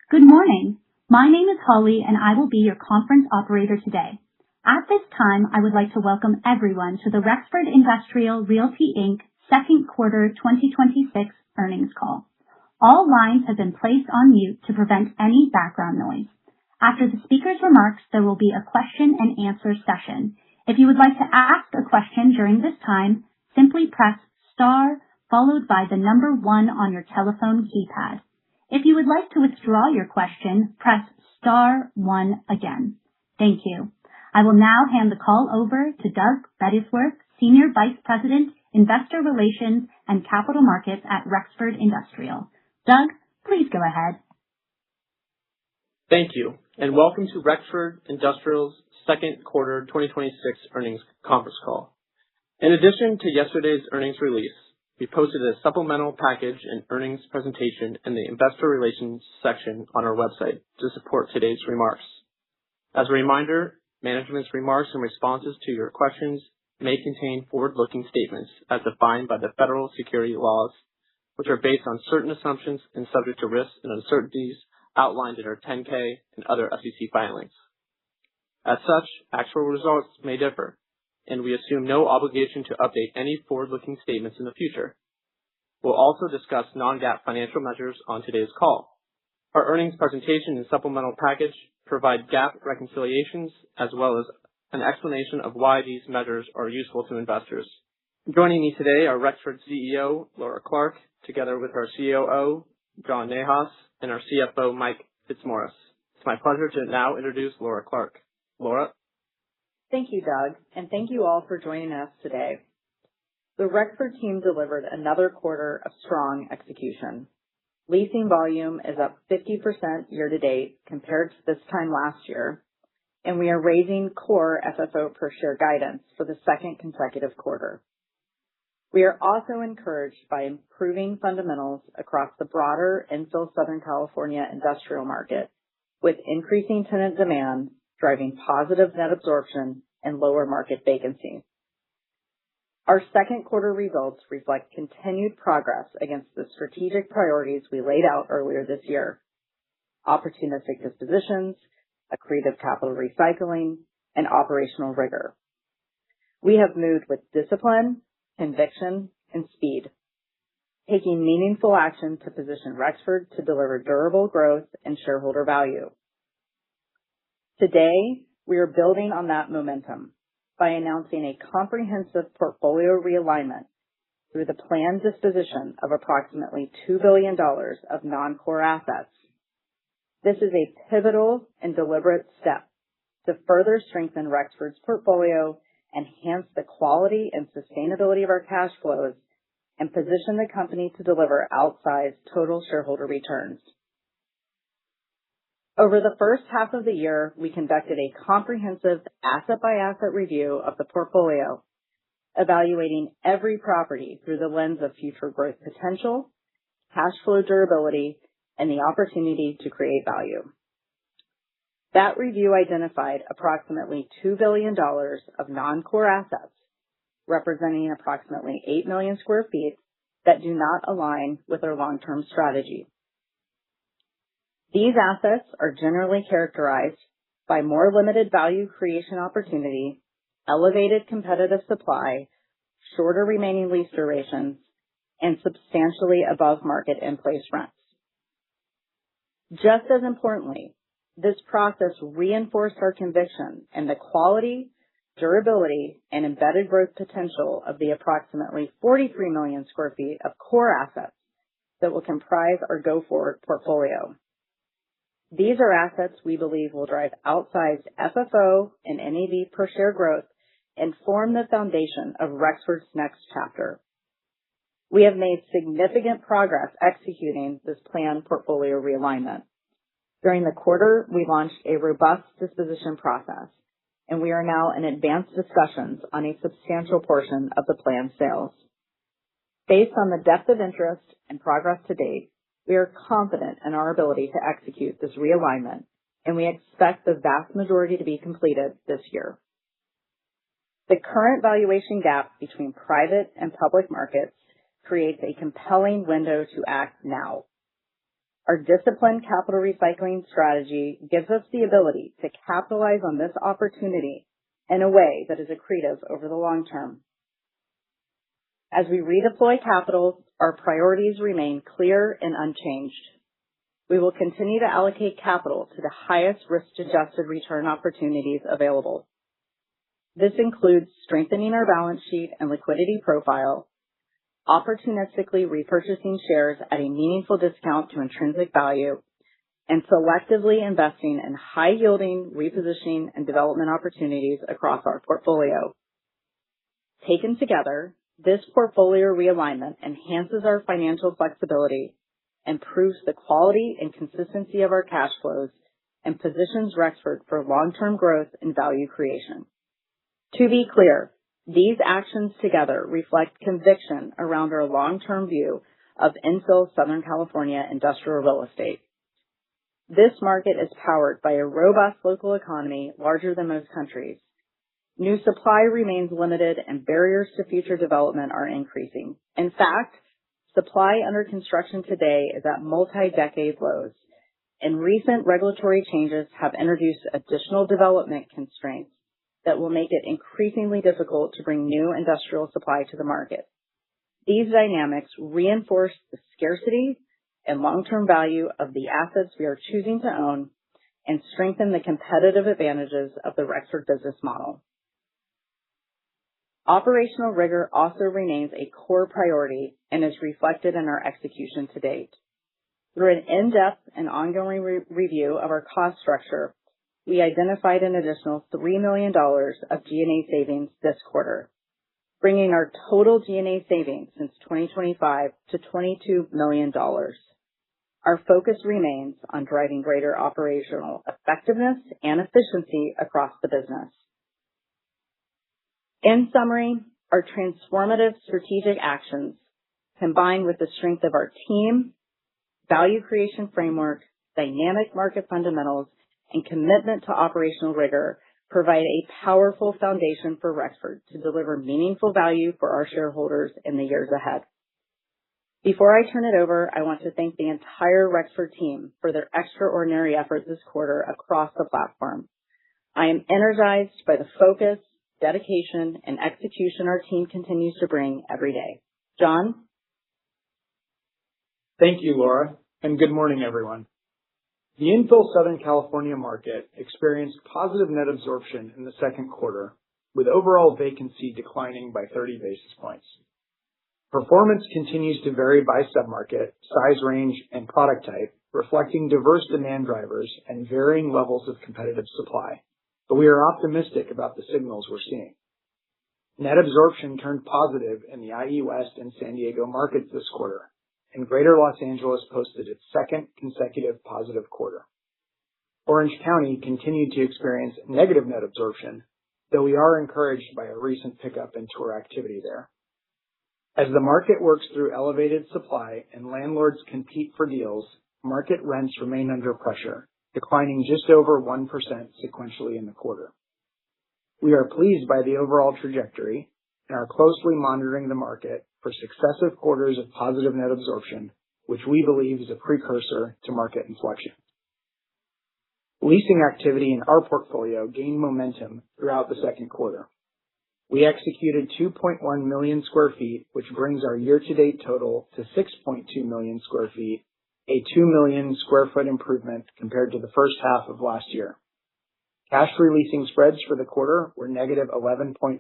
Good morning. My name is Holly and I will be your conference operator today. At this time, I would like to welcome everyone to the Rexford Industrial Realty Inc. second quarter 2026 earnings call. All lines have been placed on mute to prevent any background noise. After the speaker's remarks, there will be a question and answer session. If you would like to ask a question during this time, simply press star followed by the number 1 on your telephone keypad. If you would like to withdraw your question, press star 1 again. Thank you. I will now hand the call over to Doug Bettisworth, Senior Vice President, Investor Relations and Capital Markets at Rexford Industrial. Doug, please go ahead. Thank you, and welcome to Rexford Industrial's second quarter 2026 earnings conference call. In addition to yesterday's earnings release, we posted a supplemental package and earnings presentation in the Investor Relations section on our website to support today's remarks. As a reminder, management's remarks and responses to your questions may contain forward-looking statements as defined by the federal securities laws, which are based on certain assumptions and subject to risks and uncertainties outlined in our 10-K and other SEC filings. As such, actual results may differ, and we assume no obligation to update any forward-looking statements in the future. We'll also discuss non-GAAP financial measures on today's call. Our earnings presentation and supplemental package provide GAAP reconciliations as well as an explanation of why these measures are useful to investors. Joining me today are Rexford CEO Laura Clark, together with our COO John Nahas and our CFO Mike Fitzmaurice. It's my pleasure to now introduce Laura Clark. Laura? Thank you, Doug, and thank you all for joining us today. The Rexford team delivered another quarter of strong execution. Leasing volume is up 50% year to date compared to this time last year, and we are raising core FFO per share guidance for the second consecutive quarter. We are also encouraged by improving fundamentals across the broader infill Southern California industrial market, with increasing tenant demand driving positive net absorption and lower market vacancy. Our second quarter results reflect continued progress against the strategic priorities we laid out earlier this year: opportunistic dispositions, accretive capital recycling, and operational rigor. We have moved with discipline, conviction, and speed, taking meaningful action to position Rexford to deliver durable growth and shareholder value. Today, we are building on that momentum by announcing a comprehensive portfolio realignment through the planned disposition of approximately $2 billion of non-core assets. This is a pivotal and deliberate step to further strengthen Rexford's portfolio, enhance the quality and sustainability of our cash flows, and position the company to deliver outsized total shareholder returns. Over the first half of the year, we conducted a comprehensive asset-by-asset review of the portfolio, evaluating every property through the lens of future growth potential, cash flow durability, and the opportunity to create value. That review identified approximately $2 billion of non-core assets, representing approximately 8 million square feet that do not align with our long-term strategy. These assets are generally characterized by more limited value creation opportunity, elevated competitive supply, shorter remaining lease durations, and substantially above market in-place rents. Just as importantly, this process reinforced our conviction in the quality, durability, and embedded growth potential of the approximately 43 million square feet of core assets that will comprise our go-forward portfolio. These are assets we believe will drive outsized FFO and NAV per share growth and form the foundation of Rexford's next chapter. We have made significant progress executing this planned portfolio realignment. During the quarter, we launched a robust disposition process, and we are now in advanced discussions on a substantial portion of the planned sales. Based on the depth of interest and progress to date, we are confident in our ability to execute this realignment, and we expect the vast majority to be completed this year. The current valuation gap between private and public markets creates a compelling window to act now. Our disciplined capital recycling strategy gives us the ability to capitalize on this opportunity in a way that is accretive over the long term. As we redeploy capital, our priorities remain clear and unchanged. We will continue to allocate capital to the highest risk-adjusted return opportunities available. This includes strengthening our balance sheet and liquidity profile, opportunistically repurchasing shares at a meaningful discount to intrinsic value, and selectively investing in high-yielding repositioning and development opportunities across our portfolio. Taken together, this portfolio realignment enhances our financial flexibility, improves the quality and consistency of our cash flows, and positions Rexford for long-term growth and value creation. To be clear, these actions together reflect conviction around our long-term view of infill Southern California industrial real estate. This market is powered by a robust local economy larger than most countries. New supply remains limited and barriers to future development are increasing. In fact, supply under construction today is at multi-decade lows, and recent regulatory changes have introduced additional development constraints that will make it increasingly difficult to bring new industrial supply to the market. These dynamics reinforce the scarcity and long-term value of the assets we are choosing to own and strengthen the competitive advantages of the Rexford business model. Operational rigor also remains a core priority and is reflected in our execution to date. Through an in-depth and ongoing review of our cost structure, we identified an additional $3 million of G&A savings this quarter, bringing our total G&A savings since 2025 to $22 million. Our focus remains on driving greater operational effectiveness and efficiency across the business. In summary, our transformative strategic actions, combined with the strength of our team, value creation framework, dynamic market fundamentals, and commitment to operational rigor, provide a powerful foundation for Rexford to deliver meaningful value for our shareholders in the years ahead. Before I turn it over, I want to thank the entire Rexford team for their extraordinary effort this quarter across the platform. I am energized by the focus, dedication, and execution our team continues to bring every day. John? Thank you, Laura, and good morning, everyone. The infill Southern California market experienced positive net absorption in the second quarter, with overall vacancy declining by 30 basis points. Performance continues to vary by submarket, size range, and product type, reflecting diverse demand drivers and varying levels of competitive supply. But we are optimistic about the signals we're seeing. Net absorption turned positive in the IE West and San Diego markets this quarter, and Greater Los Angeles posted its second consecutive positive quarter. Orange County continued to experience negative net absorption, though we are encouraged by a recent pickup in tour activity there. As the market works through elevated supply and landlords compete for deals, market rents remain under pressure, declining just over 1% sequentially in the quarter. We are pleased by the overall trajectory and are closely monitoring the market for successive quarters of positive net absorption, which we believe is a precursor to market inflection. Leasing activity in our portfolio gained momentum throughout the second quarter. We executed 2.1 million square feet, which brings our year-to-date total to 6.2 million square feet, a 2 million square foot improvement compared to the first half of last year. Cash releasing spreads for the quarter were negative 11.3%,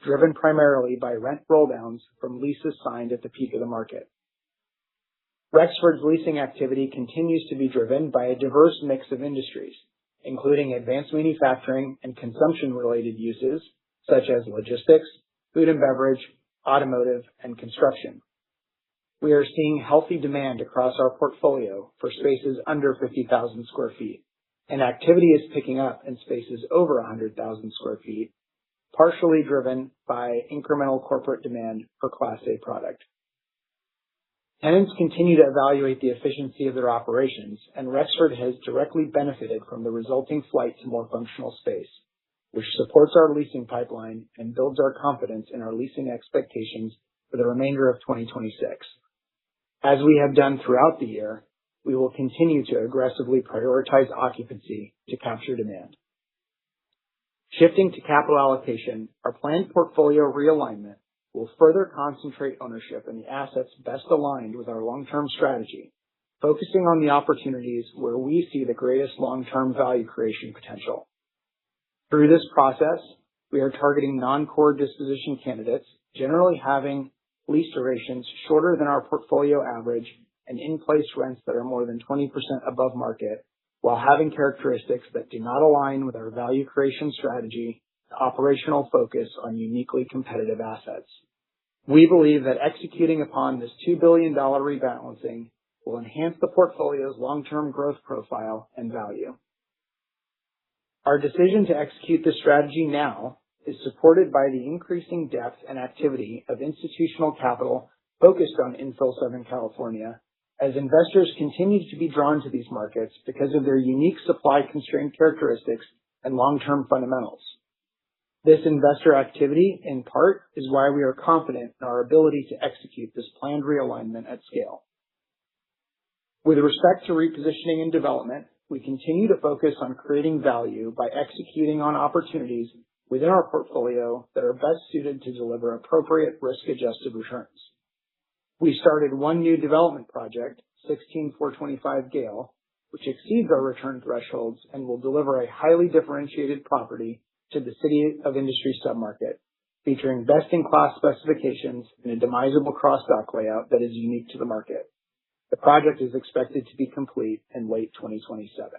driven primarily by rent rolldowns from leases signed at the peak of the market. Rexford's leasing activity continues to be driven by a diverse mix of industries, including advanced manufacturing and consumption-related uses, such as logistics, food and beverage, automotive, and construction. We are seeing healthy demand across our portfolio for spaces under 50,000 square feet, and activity is picking up in spaces over 100,000 square feet, partially driven by incremental corporate demand for Class A product. Tenants continue to evaluate the efficiency of their operations, and Rexford has directly benefited from the resulting flight to more functional space, which supports our leasing pipeline and builds our confidence in our leasing expectations for the remainder of 2026. As we have done throughout the year, we will continue to aggressively prioritize occupancy to capture demand. Shifting to capital allocation, our planned portfolio realignment will further concentrate ownership in the assets best aligned with our long-term strategy, focusing on the opportunities where we see the greatest long-term value creation potential. Through this process, we are targeting non-core disposition candidates, generally having lease durations shorter than our portfolio average and in-place rents that are more than 20% above market, while having characteristics that do not align with our value creation strategy and operational focus on uniquely competitive assets. We believe that executing upon this $2 billion rebalancing will enhance the portfolio's long-term growth profile and value. Our decision to execute this strategy now is supported by the increasing depth and activity of institutional capital focused on infill Southern California, as investors continue to be drawn to these markets because of their unique supply-constrained characteristics and long-term fundamentals. This investor activity, in part, is why we are confident in our ability to execute this planned realignment at scale. With respect to repositioning and development, we continue to focus on creating value by executing on opportunities within our portfolio that are best suited to deliver appropriate risk-adjusted returns. We started one new development project, 16425 Gale, which exceeds our return thresholds and will deliver a highly differentiated property to the City of Industry submarket, featuring best-in-class specifications and a demisable cross-dock layout that is unique to the market. The project is expected to be complete in late 2027.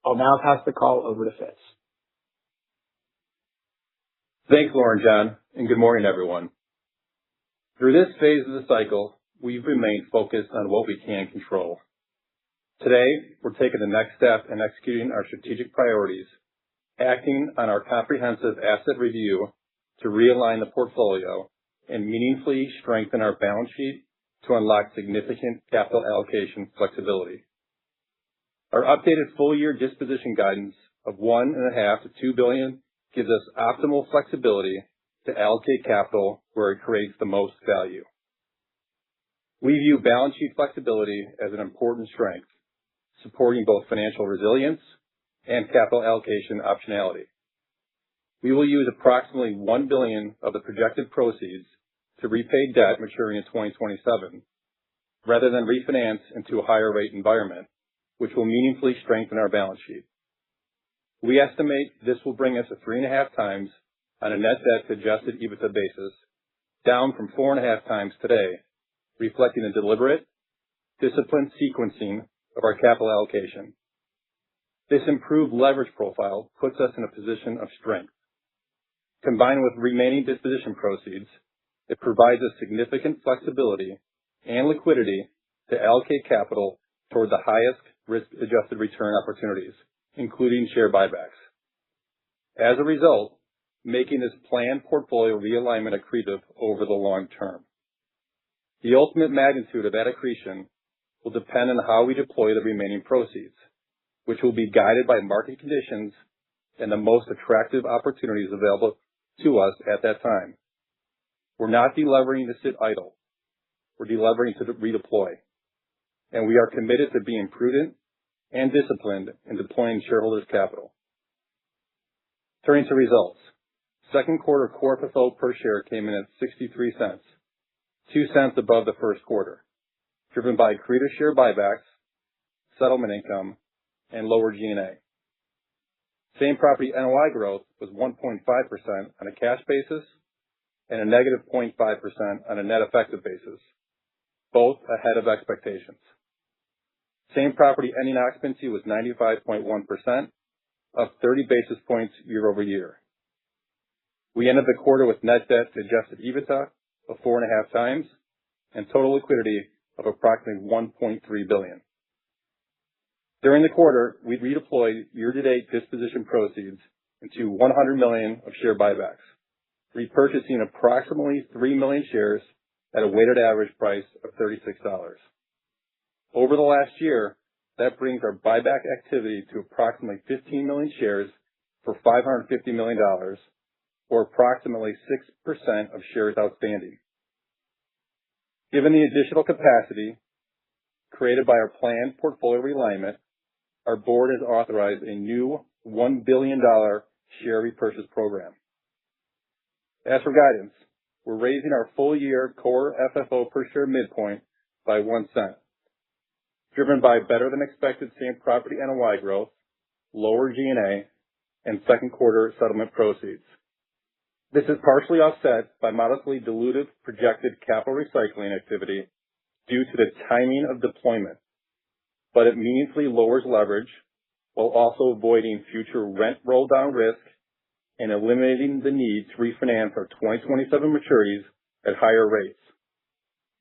I'll now pass the call over to Fitz. Thanks, Lauren John, and good morning, everyone. Through this phase of the cycle, we've remained focused on what we can control. Today, we're taking the next step in executing our strategic priorities, acting on our comprehensive asset review to realign the portfolio and meaningfully strengthen our balance sheet to unlock significant capital allocation flexibility. Our updated full-year disposition guidance of $1.5 to $2 billion gives us optimal flexibility to allocate capital where it creates the most value. We view balance sheet flexibility as an important strength, supporting both financial resilience and capital allocation optionality. We will use approximately $1 billion of the projected proceeds to repay debt maturing in 2027, rather than refinance into a higher rate environment, which will meaningfully strengthen our balance sheet. We estimate this will bring us to 3.5 times on a net debt to adjusted EBITDA basis, down from 4.5 times today, reflecting a deliberate, disciplined sequencing of our capital allocation. This improved leverage profile puts us in a position of strength. Combined with remaining disposition proceeds, it provides us significant flexibility and liquidity to allocate capital toward the highest risk-adjusted return opportunities, including share buybacks. As a result, making this planned portfolio realignment accretive over the long term. The ultimate magnitude of that accretion will depend on how we deploy the remaining proceeds, which will be guided by market conditions and the most attractive opportunities available to us at that time. We're not delevering to sit idle. We're delevering to redeploy. And we are committed to being prudent and disciplined in deploying shareholders' capital. Turning to results. Second quarter core FFO per share came in at 63 cents, 2 cents above the first quarter, driven by accretive share buybacks, settlement income, and lower G&A. Same property NOI growth was 1.5% on a cash basis and a negative 0.5% on a net effective basis, both ahead of expectations. Same property ending occupancy was 95.1%, up 30 basis points year over year. We ended the quarter with net debt to adjusted EBITDA of 4.5 times and total liquidity of approximately $1.3 billion. During the quarter, we redeployed year-to-date disposition proceeds into $100 million of share buybacks, repurchasing approximately 3 million shares at a weighted average price of $36. Over the last year, that brings our buyback activity to approximately 15 million shares for $550 million, or approximately 6% of shares outstanding. Given the additional capacity, created by our planned portfolio realignment, our board has authorized a new $1 billion share repurchase program. As for guidance, we're raising our full-year core FFO per share midpoint by 1 cent, driven by better-than-expected same-property NOI growth, lower G&A, and second quarter settlement proceeds. This is partially offset by modestly dilutive projected capital recycling activity due to the timing of deployment, but it meaningfully lowers leverage while also avoiding future rent roll-down risk and eliminating the need to refinance our 2027 maturities at higher rates.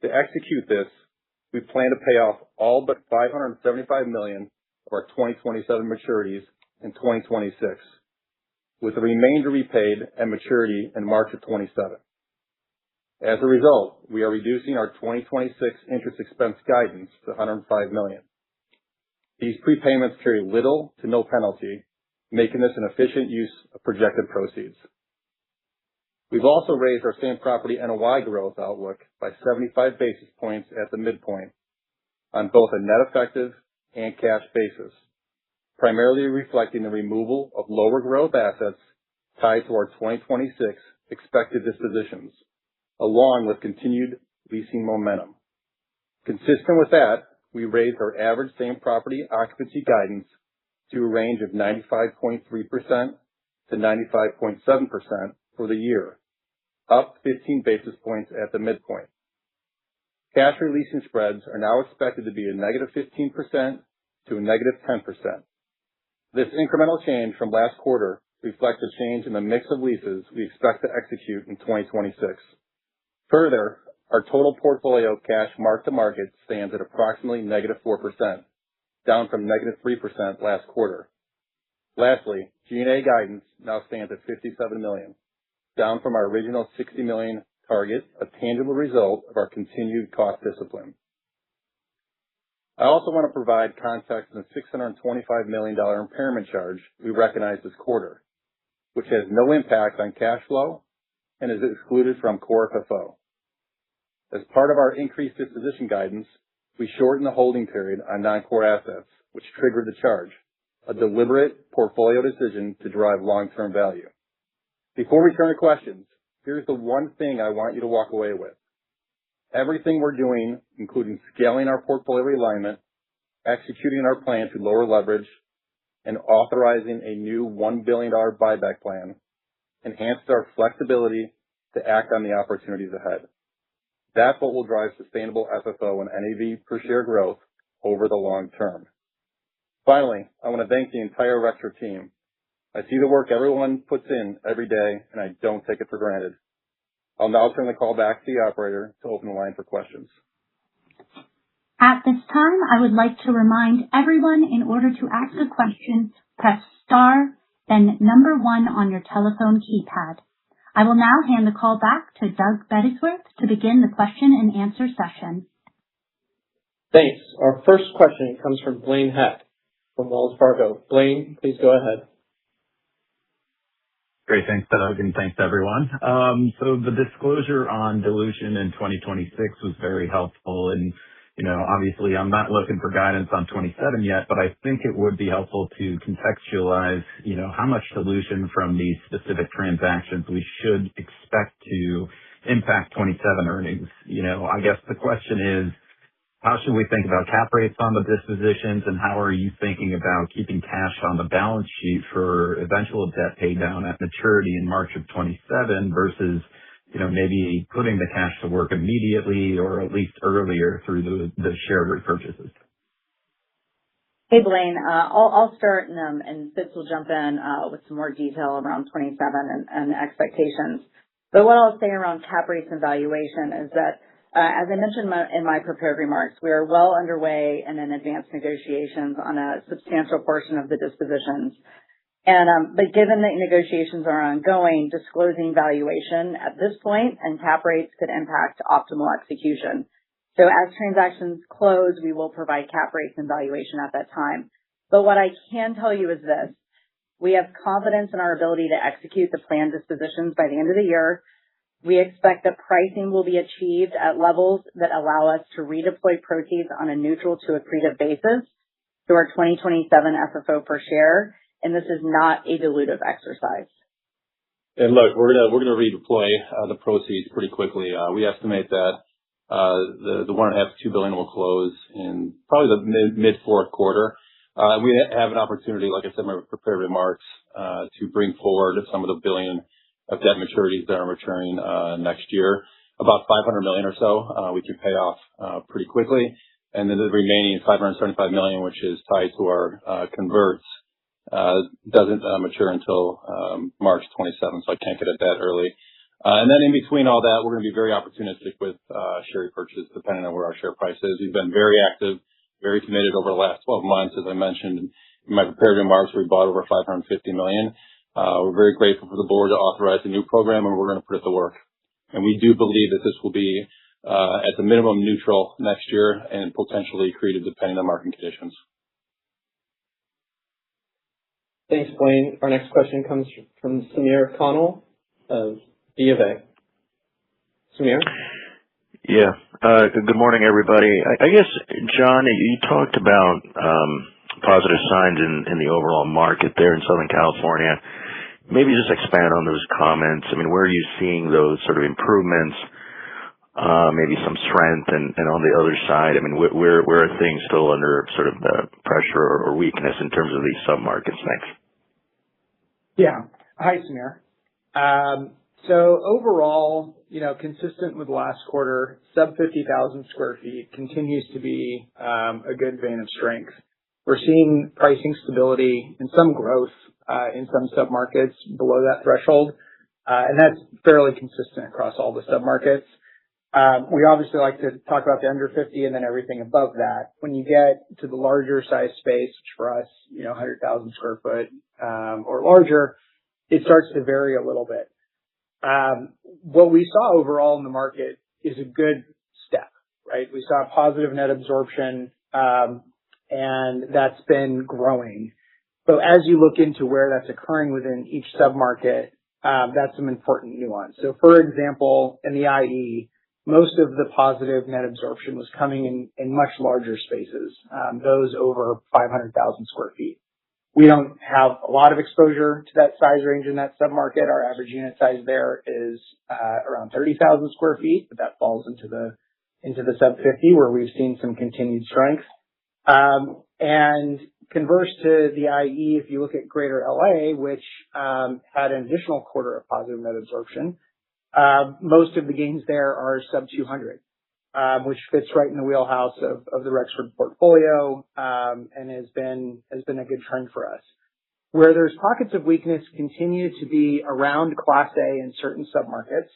To execute this, we plan to pay off all but $575 million of our 2027 maturities in 2026, with the remainder repaid at maturity in March of 27. As a result, we are reducing our 2026 interest expense guidance to $105 million. These prepayments carry little to no penalty, making this an efficient use of projected proceeds. We've also raised our same-property NOI growth outlook by 75 basis points at the midpoint on both a net effective and cash basis, primarily reflecting the removal of lower growth assets tied to our 2026 expected dispositions, along with continued leasing momentum. Consistent with that, we raised our average same-property occupancy guidance to a range of 95.3% to 95.7% for the year, up 15 basis points at the midpoint. Cash releasing spreads are now expected to be a negative 15% to a negative 10%. This incremental change from last quarter reflects a change in the mix of leases we expect to execute in 2026. Further, our total portfolio cash mark-to-market stands at approximately negative 4%, down from negative 3% last quarter. Lastly, G&A guidance now stands at $57 million, down from our original $60 million target, a tangible result of our continued cost discipline. I also want to provide context on the $625 million impairment charge we recognized this quarter, which has no impact on cash flow and is excluded from core FFO. As part of our increased disposition guidance, we shortened the holding period on non-core assets, which triggered the charge, a deliberate portfolio decision to drive long-term value. Before we turn to questions, here's the one thing I want you to walk away with. Everything we're doing, including scaling our portfolio realignment, executing our plan to lower leverage, and authorizing a new $1 billion buyback plan, enhances our flexibility to act on the opportunities ahead. That's what will drive sustainable FFO and NAV per share growth over the long term. Finally, I want to thank the entire Rexford team. I see the work everyone puts in every day, and I don't take it for granted. I'll now turn the call back to the operator to open the line for questions. At this time, I would like to remind everyone, in order to ask a question, press star, then number 1 on your telephone keypad. I will now hand the call back to Doug Bettisworth to begin the question and answer session. Thanks. Our first question comes from Blaine Heck from Wells Fargo. Blaine, please go ahead. Great. Thanks, Doug, and thanks, everyone. So the disclosure on dilution in 2026 was very helpful. And, obviously I'm not looking for guidance on 27 yet, but I think it would be helpful to contextualize, how much dilution from these specific transactions we should expect to impact 27 earnings. I guess the question is, how should we think about cap rates on the dispositions, and how are you thinking about keeping cash on the balance sheet for eventual debt pay down at maturity in March of 27 versus, maybe putting the cash to work immediately or at least earlier through the share repurchases? Hey, Blaine. I'll start and Fitz will jump in with some more detail around 27 and expectations. But what I'll say around cap rates and valuation is that, as I mentioned in my prepared remarks, we are well underway and in advanced negotiations on a substantial portion of the dispositions. But given that negotiations are ongoing, disclosing valuation at this point and cap rates could impact optimal execution. So as transactions close, we will provide cap rates and valuation at that time. But what I can tell you is this: we have confidence in our ability to execute the planned dispositions by the end of the year. We expect that pricing will be achieved at levels that allow us to redeploy proceeds on a neutral to accretive basis to our 2027 FFO per share, and this is not a dilutive exercise. And look, we're gonna redeploy the proceeds pretty quickly. We estimate that the $1.5 to $2 billion will close in probably the mid fourth quarter. We have an opportunity, like I said in my prepared remarks, to bring forward some of the $1 billion of debt maturities that are maturing next year. About $500 million or so we can pay off pretty quickly, and then the remaining $575 million, which is tied to our converts, doesn't mature until March 27th, so I can't get it that early. And then in between all that, we're going to be very opportunistic with share repurchase, depending on where our share price is. We've been very active, very committed over the last 12 months. As I mentioned in my prepared remarks, we bought over $550 million. We're very grateful for the board to authorize a new program, and we're going to put it to work. And we do believe that this will be at the minimum neutral next year and potentially accretive depending on market conditions. Thanks, Blaine. Our next question comes from Samir Khanal of B of A. Samir? Yeah. Good morning, everybody. I guess, John, you talked about positive signs in the overall market there in Southern California. Maybe just expand on those comments. I mean, where are you seeing those sort of improvements? Maybe some strength, and on the other side, I mean, where are things still under sort of the pressure or weakness in terms of these submarkets? Thanks. Yeah. Hi, Samir. So overall, consistent with last quarter, sub 50,000 square feet continues to be a good vein of strength. We're seeing pricing stability and some growth in some submarkets below that threshold, and that's fairly consistent across all the submarkets. We obviously like to talk about the under 50 and then everything above that. When you get to the larger size space, which for us, 100,000 square foot or larger, it starts to vary a little bit. What we saw overall in the market is a good step, right? We saw positive net absorption, and that's been growing. But as you look into where that's occurring within each submarket, that's some important nuance. So for example, in the IE, most of the positive net absorption was coming in much larger spaces, those over 500,000 square feet. We don't have a lot of exposure to that size range in that submarket. Our average unit size there is around 30,000 square feet, but that falls into the sub 50 where we've seen some continued strength. And converse to the IE, if you look at Greater LA, which had an additional quarter of positive net absorption, most of the gains there are sub 200, which fits right in the wheelhouse of the Rexford portfolio, and has been a good trend for us. Where there's pockets of weakness continue to be around Class A in certain submarkets.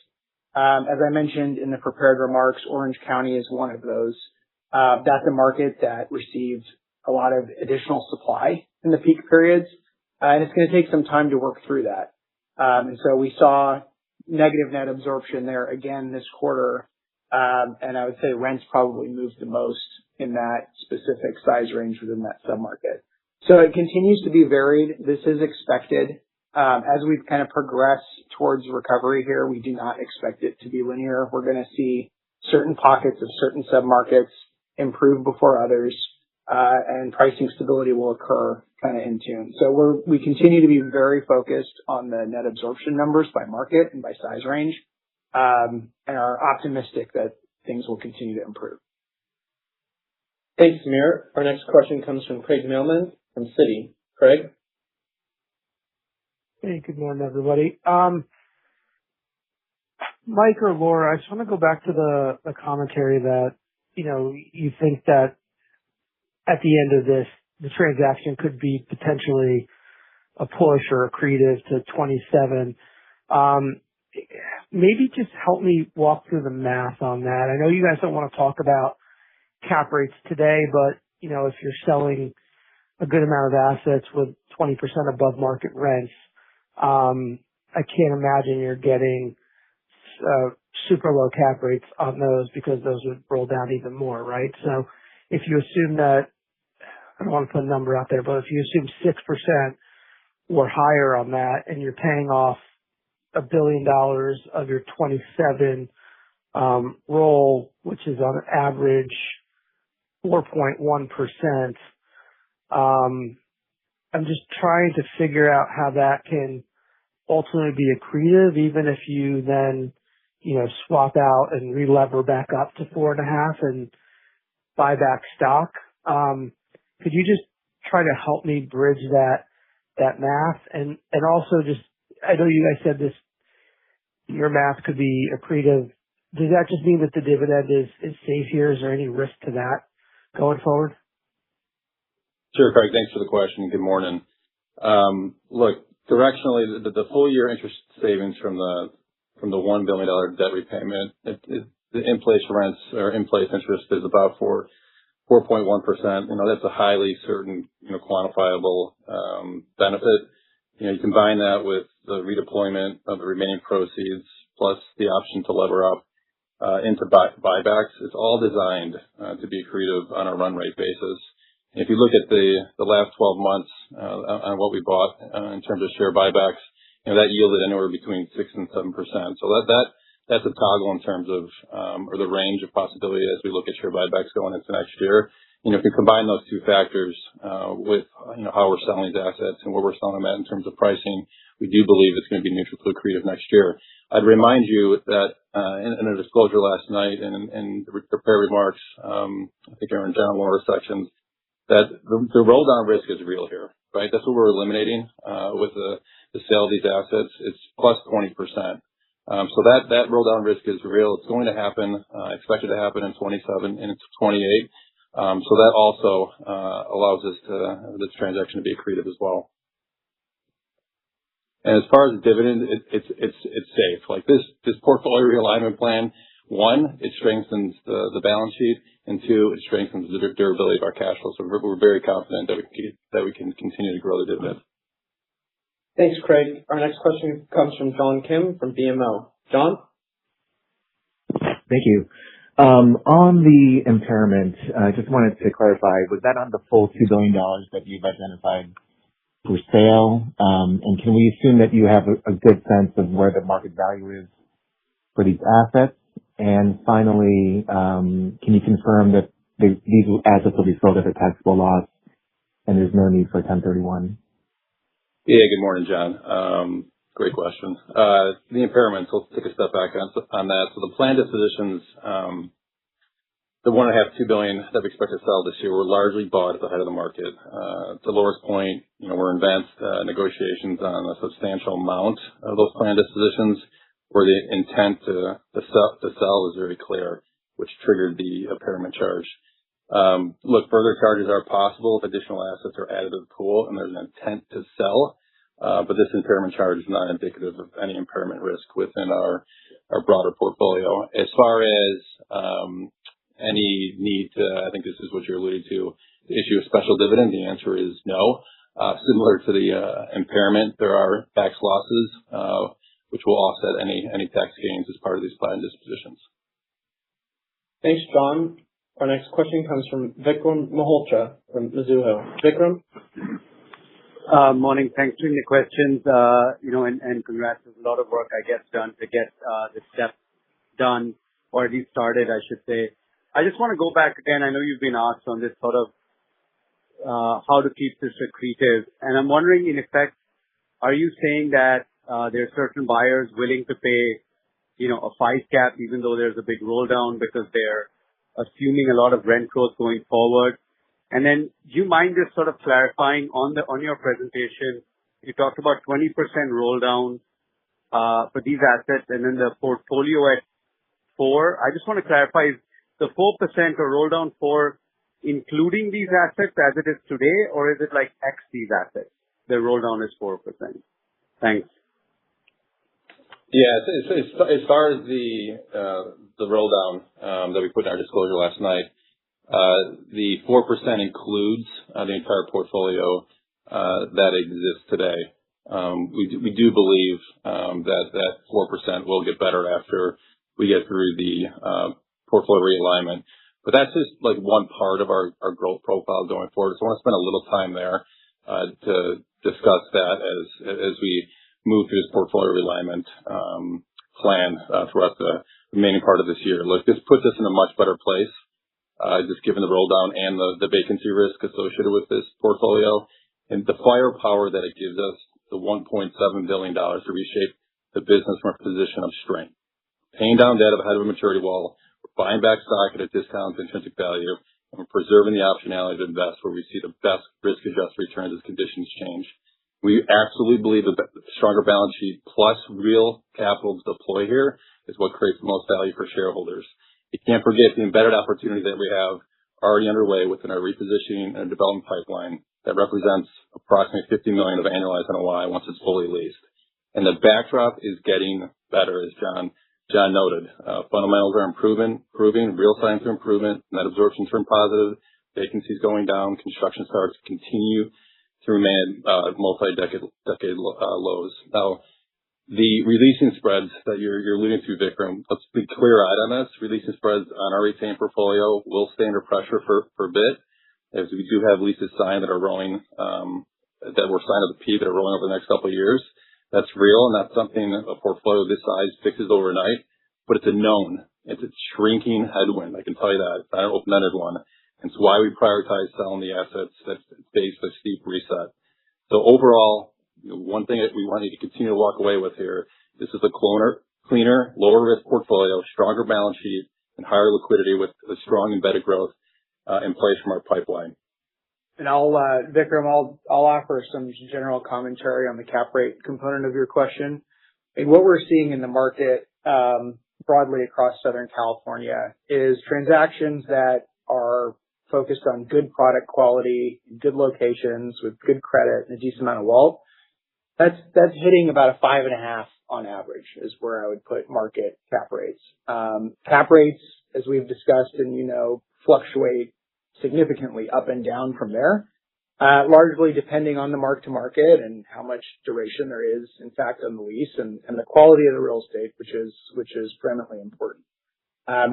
As I mentioned in the prepared remarks, Orange County is one of those. That's a market that received a lot of additional supply in the peak periods, and it's going to take some time to work through that. And so we saw negative net absorption there again this quarter, and I would say rents probably moved the most in that specific size range within that submarket. So it continues to be varied. This is expected. As we've kind of progressed towards recovery here, we do not expect it to be linear. We're going to see certain pockets of certain submarkets improve before others, and pricing stability will occur kind of in tune. So we continue to be very focused on the net absorption numbers by market and by size range, and are optimistic that things will continue to improve. Thanks, Samir. Our next question comes from Craig Mailman from Citi. Craig? Hey, good morning, everybody. Mike or Laura, I just want to go back to the commentary that, you think that at the end of this, the transaction could be potentially a push or accretive to 27. Maybe just help me walk through the math on that. I know you guys don't want to talk about cap rates today, but, if you're selling a good amount of assets with 20% above market rents, I can't imagine you're getting super low cap rates on those, because those would roll down even more, right? So if you assume that, I don't want to put a number out there, but if you assume 6% or higher on that, and you're paying off $1 billion of your 27 roll, which is on average 4.1%. I'm just trying to figure out how that can ultimately be accretive, even if you then, swap out and relever back up to 4.5 and buy back stock. Could you just try to help me bridge that math? And also just, I know you guys said this, your math could be accretive. Does that just mean that the dividend is safe here? Is there any risk to that going forward? Sure, Craig. Thanks for the question. Good morning. Look, directionally, the full year interest savings from the $1 billion debt repayment, the in-place rents or in-place interest is about 4.1%. That's a highly certain, quantifiable benefit. You combine that with the redeployment of the remaining proceeds plus the option to lever up into buybacks. It's all designed to be accretive on a run rate basis. If you look at the last 12 months on what we bought in terms of share buybacks, that yielded anywhere between 6 and 7%. So that's a toggle in terms of or the range of possibility as we look at share buybacks going into next year. If you combine those two factors with how we're selling these assets and where we're selling them at in terms of pricing, we do believe it's going to be neutral to accretive next year. I'd remind you that in a disclosure last night and in the prepared remarks, I think Aaron John, one of our sections, that the roll down risk is real here, right? That's what we're eliminating with the sale of these assets. It's plus 20%. So that roll down risk is real. It's going to happen, expected to happen in 27 and it's 28. So that also allows us this transaction to be accretive as well. And as far as the dividend, it's safe. Like this portfolio realignment plan, one, it strengthens the balance sheet, and two, it strengthens the durability of our cash flow. So we're very confident that we can continue to grow the dividend. Thanks, Craig. Our next question comes from John Kim from BMO. John? Thank you. On the impairment, I just wanted to clarify, was that on the full $2 billion that you've identified for sale? And can we assume that you have a good sense of where the market value is for these assets? And finally, can you confirm that these assets will be sold at a taxable loss and there's no need for 1031? Yeah, good morning, John. Great question. The impairments, let's take a step back on that. So the planned dispositions, the $1.5–2 billion that we expect to sell this year were largely bought at the height of the market. To Laura's point, we're in advanced negotiations on a substantial amount of those planned dispositions where the intent to sell is very clear, which triggered the impairment charge. Look, further charges are possible if additional assets are added to the pool and there's an intent to sell. But this impairment charge is not indicative of any impairment risk within our broader portfolio. As far as any need to, I think this is what you're alluding to issue a special dividend, the answer is no. Similar to the impairment, there are tax losses which will offset any tax gains as part of these planned dispositions. Thanks, John. Our next question comes from Vikram Malhotra from Mizuho. Vikram? Morning. Thanks for the questions. And congrats. There's a lot of work, I guess, done to get this step done, or at least started, I should say. I just want to go back again. I know you've been asked on this sort of how to keep this accretive. And I'm wondering, in effect, are you saying that there are certain buyers willing to pay, a 5 cap, even though there's a big roll down because they're assuming a lot of rent growth going forward? And then do you mind just sort of clarifying on your presentation, you talked about 20% roll down for these assets and then the portfolio at 4. I just want to clarify, is the 4% or roll down 4 including these assets as it is today, or is it like X these assets? The roll down is 4%. Thanks. Yeah, as far as the roll down that we put in our disclosure last night, the 4% includes the entire portfolio that exists today. We do believe that 4% will get better after we get through the portfolio realignment. But that's just like one part of our growth profile going forward. So I want to spend a little time there to discuss that as we move through this portfolio realignment plan throughout the remaining part of this year. Look, this puts us in a much better place, just given the roll down and the vacancy risk associated with this portfolio and the firepower that it gives us, the $1.7 billion to reshape the business from a position of strength. Paying down debt ahead of a maturity wall, we're buying back stock at a discount to intrinsic value, and we're preserving the optionality to invest where we see the best risk-adjusted returns as conditions change. We absolutely believe that the stronger balance sheet plus real capital to deploy here is what creates the most value for shareholders. You can't forget the embedded opportunity that we have already underway within our repositioning and development pipeline that represents approximately $50 million of annualized NOI once it's fully leased. And the backdrop is getting better, as John noted. Fundamentals are improving, real signs of improvement, net absorption turned positive, vacancies going down, construction starts continue to remain multi-decade lows. Now, the releasing spreads that you're alluding to, Vikram, let's be clear-eyed on this. Releasing spreads on our retained portfolio will stay under pressure for a bit, as we do have leases signed that are rolling, that were signed at the peak that are rolling over the next couple of years. That's real, and that's something a portfolio this size fixes overnight, but it's a known. It's a shrinking headwind, I can tell you that. It's not an open-ended one. And it's why we prioritize selling the assets that face a steep reset. So overall, one thing that we want you to continue to walk away with here, this is a cleaner, lower risk portfolio, stronger balance sheet, and higher liquidity with a strong embedded growth in place from our pipeline. And Vikram, I'll offer some general commentary on the cap rate component of your question. And what we're seeing in the market broadly across Southern California is transactions that are focused on good product quality, good locations with good credit and a decent amount of WALT. That's hitting about a 5.5 on average is where I would put market cap rates. Cap rates, as we've discussed and fluctuate significantly up and down from there, largely depending on the mark to market and how much duration there is, in fact, on the lease and the quality of the real estate, which is preeminently important.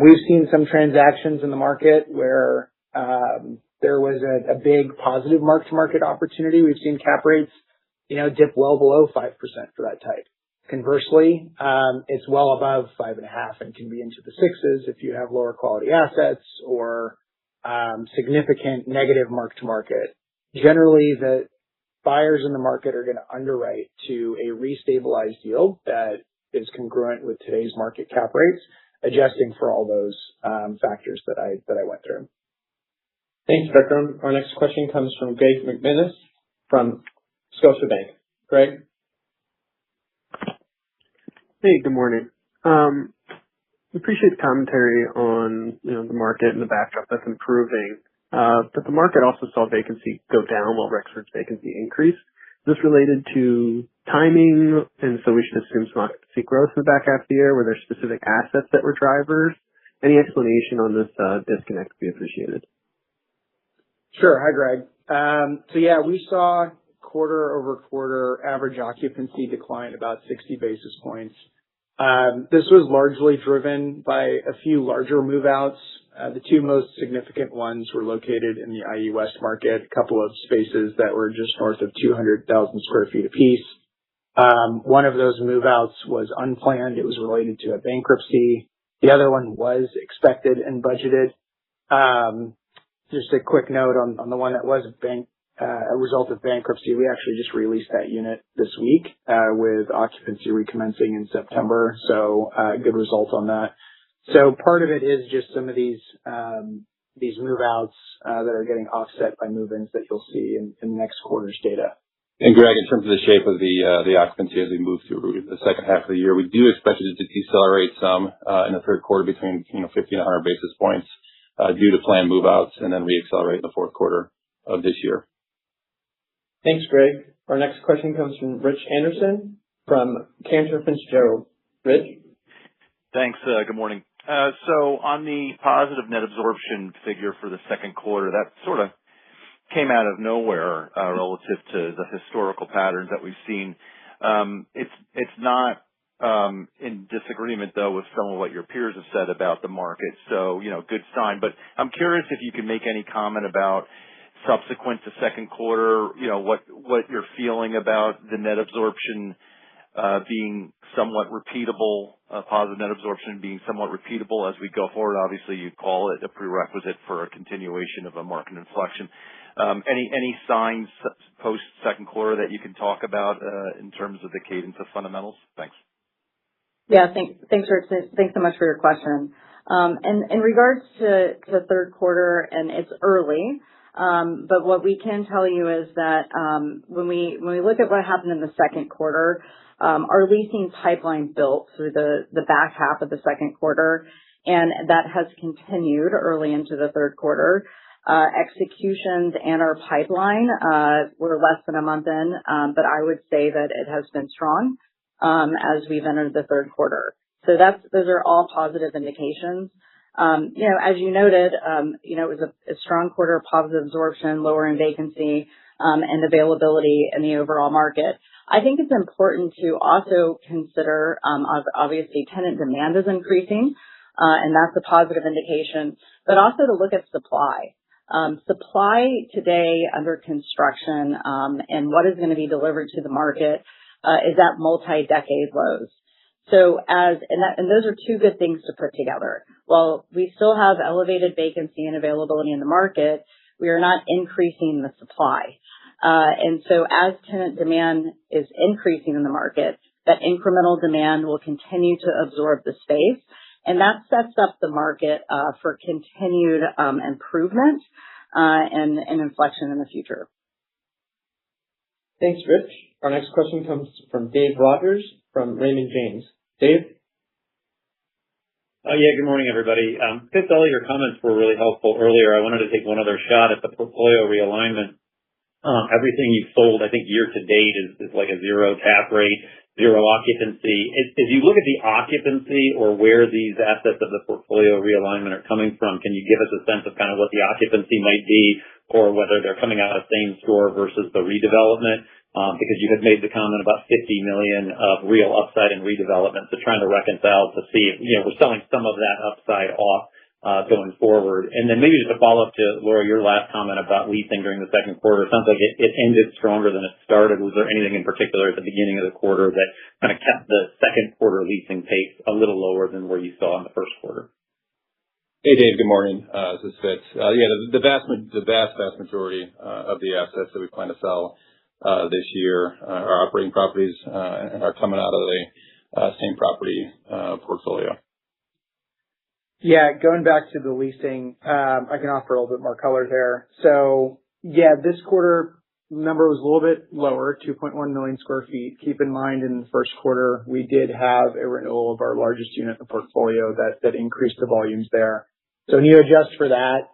We've seen some transactions in the market where there was a big positive mark to market opportunity. We've seen cap rates, dip well below 5% for that type. Conversely, it's well above 5.5 and can be into the 6s if you have lower quality assets or significant negative mark to market. Generally, the buyers in the market are going to underwrite to a restabilized yield that is congruent with today's market cap rates, adjusting for all those factors that I went through. Thanks, Vikram. Our next question comes from Greg McMinnis from Scotiabank. Greg? Hey, good morning. Appreciate the commentary on the market and the backdrop that's improving. But the market also saw vacancy go down while Rexford's vacancy increased. Is this related to timing, and so we should assume some occupancy growth in the back half of the year? Were there specific assets that were drivers? Any explanation on this disconnect would be appreciated. Sure. Hi, Greg. We saw quarter-over-quarter average occupancy decline about 60 basis points. This was largely driven by a few larger move-outs. The two most significant ones were located in the IE West market, a couple of spaces that were just north of 200,000 square feet apiece. One of those move-outs was unplanned. It was related to a bankruptcy. The other one was expected and budgeted. Just a quick note on the one that was a result of bankruptcy. We actually just released that unit this week with occupancy recommencing in September. So good result on that. So part of it is just some of these move-outs that are getting offset by move-ins that you'll see in next quarter's data. And Greg, in terms of the shape of the occupancy as we move through the second half of the year, we do expect it to decelerate some in the third quarter between 50 and 100 basis points due to planned move-outs, and then re-accelerate in the fourth quarter of this year. Thanks, Greg. Our next question comes from Rich Anderson from Cantor Fitzgerald. Rich? Thanks. Good morning. So on the positive net absorption figure for the second quarter, that sort of came out of nowhere relative to the historical patterns that we've seen. It's not in disagreement, though, with some of what your peers have said about the market. So, good sign. But I'm curious if you can make any comment about subsequent to second quarter, what you're feeling about the net absorption being somewhat repeatable, positive net absorption being somewhat repeatable as we go forward. Obviously, you call it a prerequisite for a continuation of a market inflection. Any signs post second quarter that you can talk about in terms of the cadence of fundamentals? Thanks. Yeah, thanks, Rich. Thanks so much for your question. And in regards to the third quarter, and it's early, but what we can tell you is that when we look at what happened in the second quarter, our leasing pipeline built through the back half of the second quarter, and that has continued early into the third quarter. Executions and our pipeline were less than a month in, but I would say that it has been strong as we've entered the third quarter. So those are all positive indications. As you noted, it was a strong quarter of positive absorption, lowering vacancy, and availability in the overall market. I think it's important to also consider, obviously, tenant demand is increasing, and that's a positive indication, but also to look at supply. Supply today under construction and what is going to be delivered to the market is at multi-decade lows. So and those are two good things to put together. While we still have elevated vacancy and availability in the market, we are not increasing the supply. And so as tenant demand is increasing in the market, that incremental demand will continue to absorb the space. And that sets up the market for continued improvement and inflection in the future. Thanks, Rich. Our next question comes from Dave Rogers from Raymond James. Dave? Good morning, everybody. Fitz, all your comments were really helpful earlier. I wanted to take one other shot at the portfolio realignment. Everything you've sold, I think year to date is like a 0 cap rate, 0 occupancy. As you look at the occupancy or where these assets of the portfolio realignment are coming from, can you give us a sense of kind of what the occupancy might be or whether they're coming out of same store versus the redevelopment? Because you had made the comment about $50 million of real upside in redevelopment. So trying to reconcile to see if, we're selling some of that upside off going forward. And then maybe just a follow-up to Laura, your last comment about leasing during the second quarter. It sounds like it ended stronger than it started. Was there anything in particular at the beginning of the quarter that kind of kept the second quarter leasing pace a little lower than where you saw in the first quarter? Hey, Dave. Good morning. This is Fitz. The vast majority of the assets that we plan to sell this year are operating properties and are coming out of the same property portfolio. Yeah, going back to the leasing, I can offer a little bit more color there. So, this quarter number was a little bit lower, 2.1 million square feet. Keep in mind, in the first quarter, we did have a renewal of our largest unit in the portfolio that increased the volumes there. So when you adjust for that,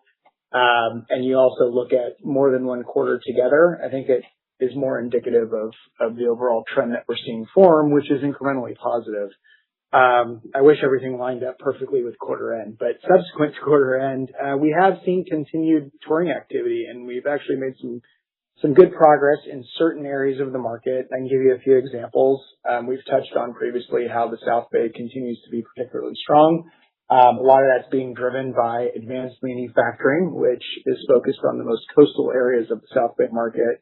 and you also look at more than one quarter together, I think it is more indicative of the overall trend that we're seeing form, which is incrementally positive. I wish everything lined up perfectly with quarter end, but subsequent to quarter end, we have seen continued touring activity, and we've actually made some good progress in certain areas of the market. I can give you a few examples. We've touched on previously how the South Bay continues to be particularly strong. A lot of that's being driven by advanced manufacturing, which is focused on the most coastal areas of the South Bay market.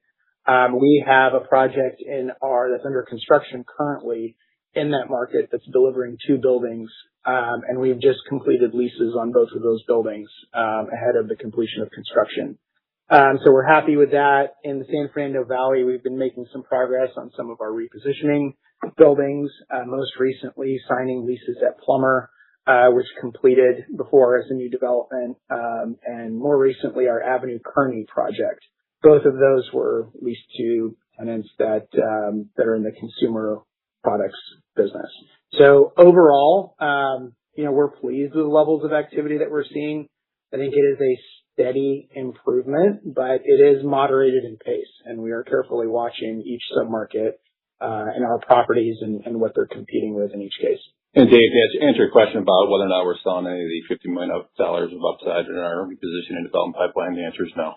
We have a project that's under construction currently in that market that's delivering 2 buildings, and we've just completed leases on both of those buildings ahead of the completion of construction. So we're happy with that. In the San Fernando Valley, we've been making some progress on some of our repositioning buildings, most recently signing leases at Plummer, which completed before as a new development, and more recently our Avenue Kearney project. Both of those were leased to tenants that are in the consumer products business. So overall, we're pleased with the levels of activity that we're seeing. I think it is a steady improvement, but it is moderated in pace, and we are carefully watching each submarket and our properties and what they're competing with in each case. And Dave, to answer your question about whether or not we're selling any of the $50 million of upside in our reposition and development pipeline, the answer is no.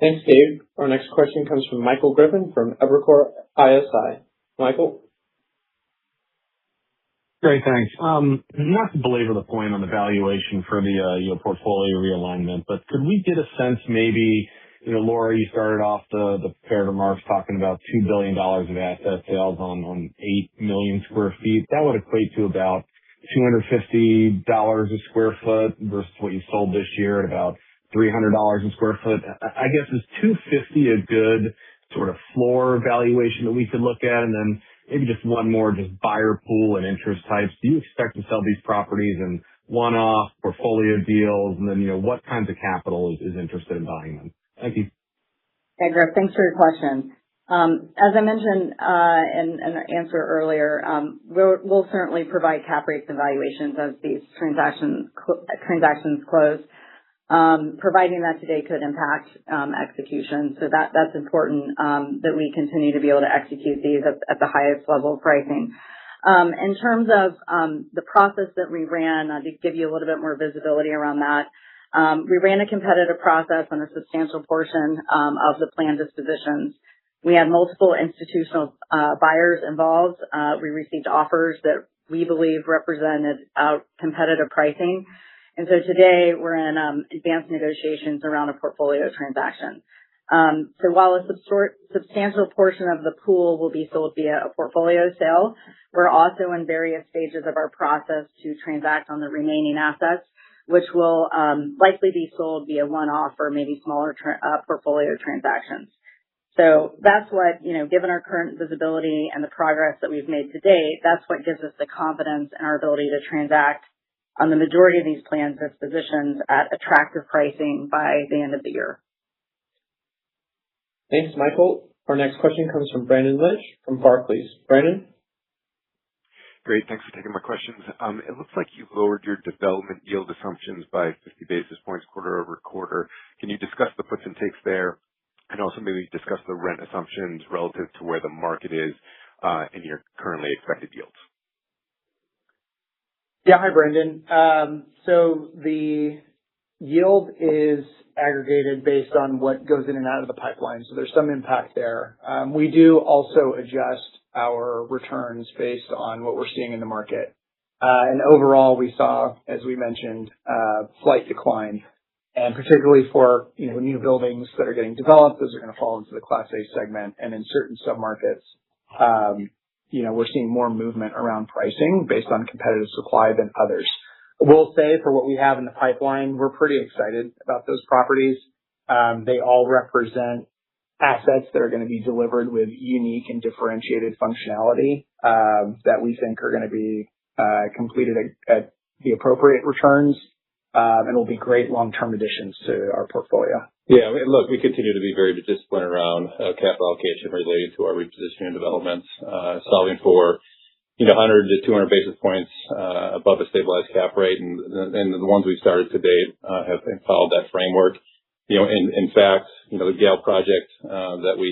Thanks, Dave. Our next question comes from Michael Griffin from Evercore ISI. Michael? Great, thanks. Not to belabor the point on the valuation for the portfolio realignment, but could we get a sense maybe Laura, you started off the prepared remarks talking about $2 billion of asset sales on 8 million square feet. That would equate to about $250 a square foot versus what you sold this year at about $300 a square foot. I guess, is $250 a good sort of floor valuation that we could look at? And then maybe just one more, just buyer pool and interest types. Do you expect to sell these properties in one-off portfolio deals? And then, what kinds of capital is interested in buying them? Thank you. Hey, Griff, thanks for your question. As I mentioned in an answer earlier, we'll certainly provide cap rates and valuations as these transactions close. Providing that today could impact execution, so that's important that we continue to be able to execute these at the highest level of pricing. In terms of the process that we ran, to give you a little bit more visibility around that, we ran a competitive process on a substantial portion of the planned dispositions. We had multiple institutional buyers involved. We received offers that we believe represented competitive pricing. And so today we're in advanced negotiations around a portfolio transaction. So while a substantial portion of the pool will be sold via a portfolio sale, we're also in various stages of our process to transact on the remaining assets, which will likely be sold via one-off or maybe smaller portfolio transactions. So that's what, given our current visibility and the progress that we've made to date, that's what gives us the confidence in our ability to transact on the majority of these planned dispositions at attractive pricing by the end of the year. Thanks, Michael. Our next question comes from Brandon Lynch from Barclays. Brandon? Great. Thanks for taking my questions. It looks like you lowered your development yield assumptions by 50 basis points quarter over quarter. Can you discuss the puts and takes there? And also maybe discuss the rent assumptions relative to where the market is in your currently expected yields. Yeah. Hi, Brandon. So the yield is aggregated based on what goes in and out of the pipeline. So there's some impact there. We do also adjust our returns based on what we're seeing in the market. And overall, we saw, as we mentioned, slight decline. And particularly for new buildings that are getting developed, those are going to fall into the Class A segment. And in certain submarkets, we're seeing more movement around pricing based on competitive supply than others. We'll say for what we have in the pipeline, we're pretty excited about those properties. They all represent assets that are going to be delivered with unique and differentiated functionality that we think are going to be completed at the appropriate returns and will be great long-term additions to our portfolio. Yeah, look, we continue to be very disciplined around capital allocation related to our repositioning developments, solving for 100 to 200 basis points above a stabilized cap rate, and the ones we've started to date have followed that framework. In fact, the Gale project that we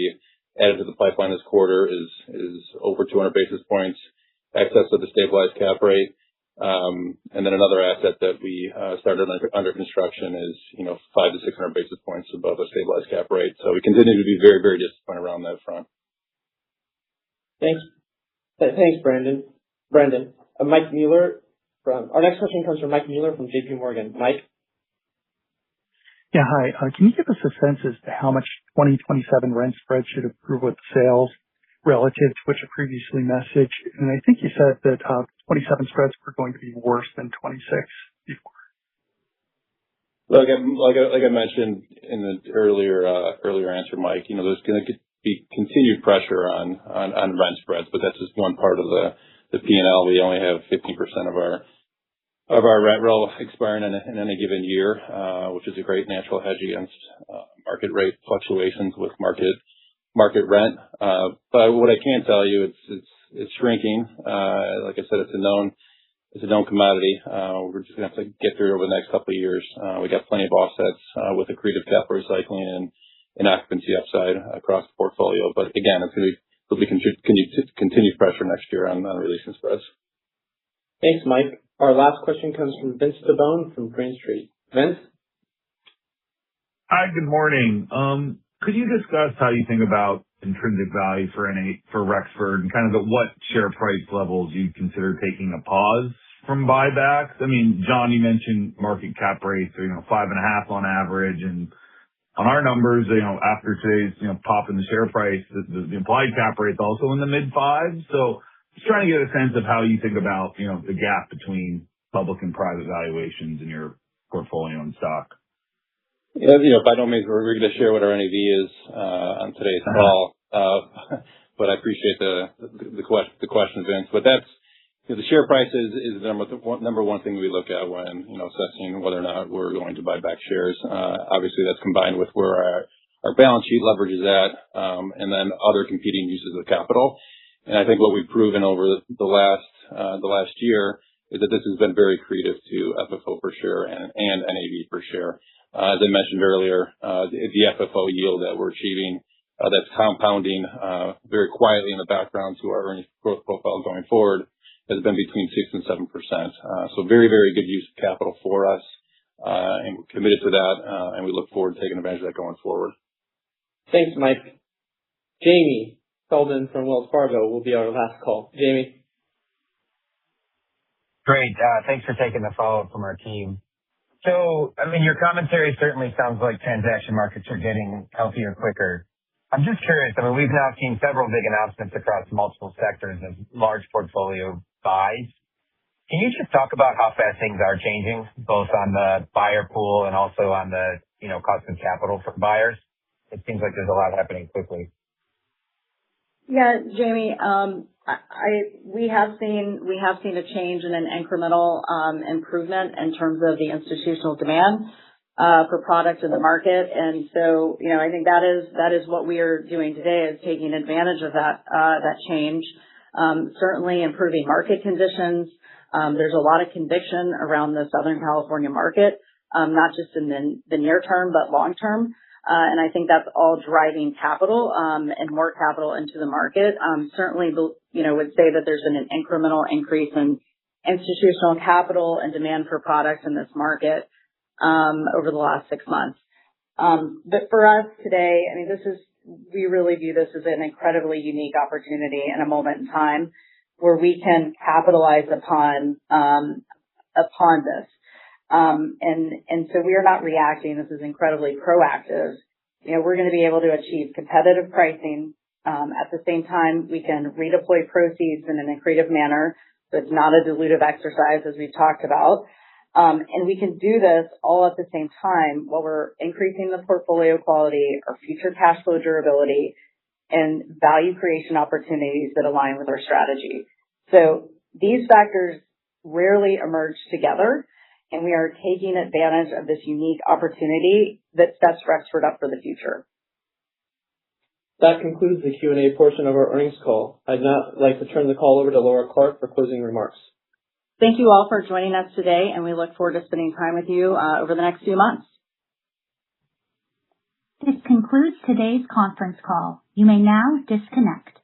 added to the pipeline this quarter is over 200 basis points excess of the stabilized cap rate. And then another asset that we started under construction is 500 to 600 basis points above a stabilized cap rate. So we continue to be very, very disciplined around that front. Thanks. Thanks, Brandon. Mike Mueller our next question comes from Mike Mueller from JP Morgan. Mike? Yeah, hi. Can you give us a sense as to how much 2027 rent spread should improve with sales relative to what you previously messaged? And I think you said that 27 spreads were going to be worse than 26 before. Like I mentioned in the earlier answer, Mike, there's going to be continued pressure on rent spreads, but that's just one part of the P&L. We only have 15% of our rent roll expiring in any given year, which is a great natural hedge against market rate fluctuations with market rent. But what I can tell you, it's shrinking. Like I said, it's a known commodity. We're just going to have to get through it over the next couple of years. We got plenty of offsets with accretive capital recycling and occupancy upside across the portfolio. But again, there'll be continued pressure next year on releasing spreads. Thanks, Mike. Our last question comes from Vince Tabone from Green Street. Vince? Hi, good morning. Could you discuss how you think about intrinsic value for Rexford and kind of at what share price levels you consider taking a pause from buybacks? I mean, John, you mentioned market cap rates are 5.5 on average, and on our numbers, after today's, pop in the share price, the implied cap rate's also in the mid-fives. So just trying to get a sense of how you think about, the gap between public and private valuations in your portfolio and stock. Yeah, by no means we're going to share what our NAV is on today's call, but I appreciate the question, Vince. But that's the share price is the number one thing we look at when assessing whether or not we're going to buy back shares. Obviously, that's combined with where our balance sheet leverage is at, and then other competing uses of capital. And I think what we've proven over the last year is that this has been very accretive to FFO per share and NAV per share. As I mentioned earlier, the FFO yield that we're achieving, that's compounding very quietly in the background to our earnings growth profile going forward, has been between 6 and 7%. So very, very good use of capital for us, and we're committed to that, and we look forward to taking advantage of that going forward. Thanks, Mike. Jamie Feldman from Wells Fargo will be our last call. Jamie. Great. Thanks for taking the follow-up from our team. So, your commentary certainly sounds like transaction markets are getting healthier quicker. I'm just curious. We've now seen several big announcements across multiple sectors of large portfolio buys. Can you just talk about how fast things are changing, both on the buyer pool and also on the, cost of capital for buyers? It seems like there's a lot happening quickly. Yeah, Jamie, we have seen a change and an incremental improvement in terms of the institutional demand for product in the market. And so, I think that is what we are doing today, is taking advantage of that change. Certainly improving market conditions. There's a lot of conviction around the Southern California market, not just in the near term, but long term. And I think that's all driving capital and more capital into the market. Certainly, would say that there's been an incremental increase in institutional capital and demand for products in this market over the last 6 months. But for us today, we really view this as an incredibly unique opportunity and a moment in time where we can capitalize upon this. And so we are not reacting. This is incredibly proactive. We're going to be able to achieve competitive pricing. At the same time, we can redeploy proceeds in an accretive manner. So it's not a dilutive exercise, as we've talked about. And we can do this all at the same time while we're increasing the portfolio quality, our future cash flow durability, and value creation opportunities that align with our strategy. So these factors rarely emerge together, and we are taking advantage of this unique opportunity that sets Rexford up for the future. That concludes the Q&A portion of our earnings call. I'd now like to turn the call over to Laura Clark for closing remarks. Thank you all for joining us today, and we look forward to spending time with you over the next few months. This concludes today's conference call. You may now disconnect.